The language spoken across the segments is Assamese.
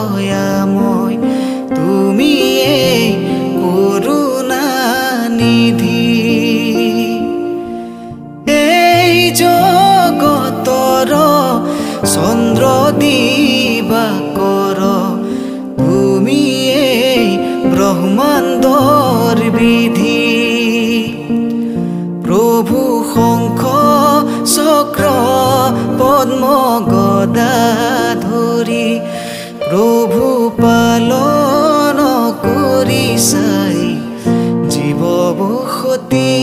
দয়াময় তুমি এই কৰুণা নিধি এই জগতৰ চন্দ্ৰ দিবাকৰ তুমি এই ব্ৰহ্মাণ্ডৰ বিধি প্ৰভু শংখ চক্ৰ পদ্ম গদা ধৰি প্ৰভু পালন কৰিছাই জীৱ বসতি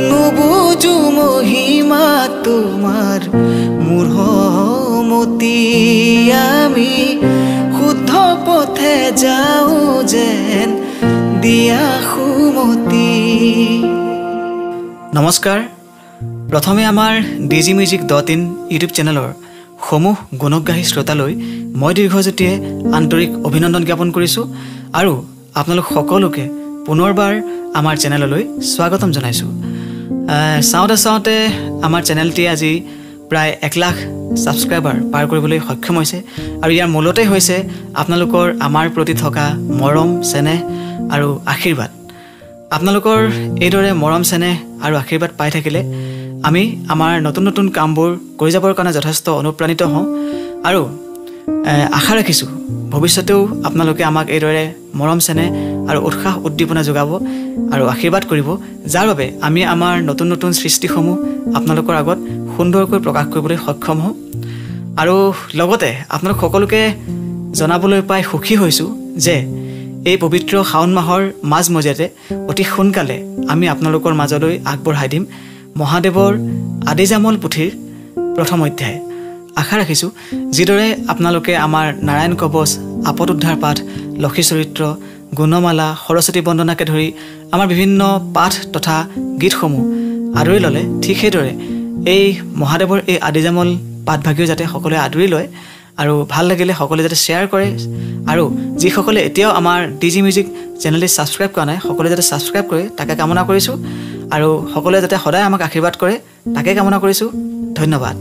নুবুজো মহিমা তোমাৰ মূঢ়মতি আমি শুদ্ধ পথে যাওঁ যেন দিয়া সুমতি। নমস্কাৰ। প্ৰথমে আমাৰ DGmusic.in ইউটিউব চেনেলৰ সমূহ গুণগ্ৰাহী শ্ৰোতালৈ মই দীৰ্ঘজ্যোতিয়ে আন্তৰিক অভিনন্দন জ্ঞাপন কৰিছোঁ আৰু আপোনালোক সকলোকে পুনৰবাৰ আমাৰ চেনেললৈ স্বাগতম জনাইছোঁ। চাওঁতে আমাৰ চেনেলটি আজি প্ৰায় 1 লাখ ছাবস্ক্ৰাইবাৰ পাৰ কৰিবলৈ সক্ষম হৈছে আৰু ইয়াৰ মূলতে হৈছে আপোনালোকৰ আমাৰ প্ৰতি থকা মৰম চেনেহ আৰু আশীৰ্বাদ। আপোনালোকৰ এইদৰে মৰম চেনেহ আৰু আশীৰ্বাদ পাই থাকিলে আমি আমাৰ নতুন নতুন কামবোৰ কৰি যাবৰ কাৰণে যথেষ্ট অনুপ্ৰাণিত হওঁ আৰু আশা ৰাখিছোঁ ভৱিষ্যতেও আপোনালোকে আমাক এইদৰে মৰম চেনেহ আৰু উৎসাহ উদ্দীপনা যোগাব আৰু আশীৰ্বাদ কৰিব, যাৰ বাবে আমি আমাৰ নতুন নতুন সৃষ্টিসমূহ আপোনালোকৰ আগত সুন্দৰকৈ প্ৰকাশ কৰিবলৈ সক্ষম হওঁ। আৰু লগতে আপোনালোক সকলোকে জনাবলৈ পাই সুখী হৈছোঁ যে এই পবিত্ৰ শাওণ মাহৰ মাজমজিয়াতে অতি সোনকালে আমি আপোনালোকৰ মাজলৈ আগবঢ়াই দিম মহাদেৱৰ আদিজামল পুথিৰ প্ৰথম অধ্যায়। আশা ৰাখিছোঁ যিদৰে আপোনালোকে আমাৰ নাৰায়ণ কৱচ, আপদ উদ্ধাৰ পাঠ, লক্ষী চৰিত্ৰ, গুণমালা, সৰস্বতী বন্দনাকে ধৰি আমাৰ বিভিন্ন পাঠ তথা গীতসমূহ আদৰি ল'লে, ঠিক সেইদৰে এই মহাদেৱৰ এই আদিজামল পাঠভাগিও যাতে সকলোৱে আদৰি লয় আৰু ভাল লাগিলে সকলোৱে যাতে শ্বেয়াৰ কৰে আৰু যিসকলে এতিয়াও আমাৰ DGmusic চেনেলটি ছাবস্ক্ৰাইব কৰা নাই সকলোৱে যাতে ছাবস্ক্ৰাইব কৰে তাকে কামনা কৰিছোঁ আৰু সকলোৱে যাতে সদায় আমাক আশীৰ্বাদ কৰে তাকে কামনা কৰিছোঁ। ধন্যবাদ।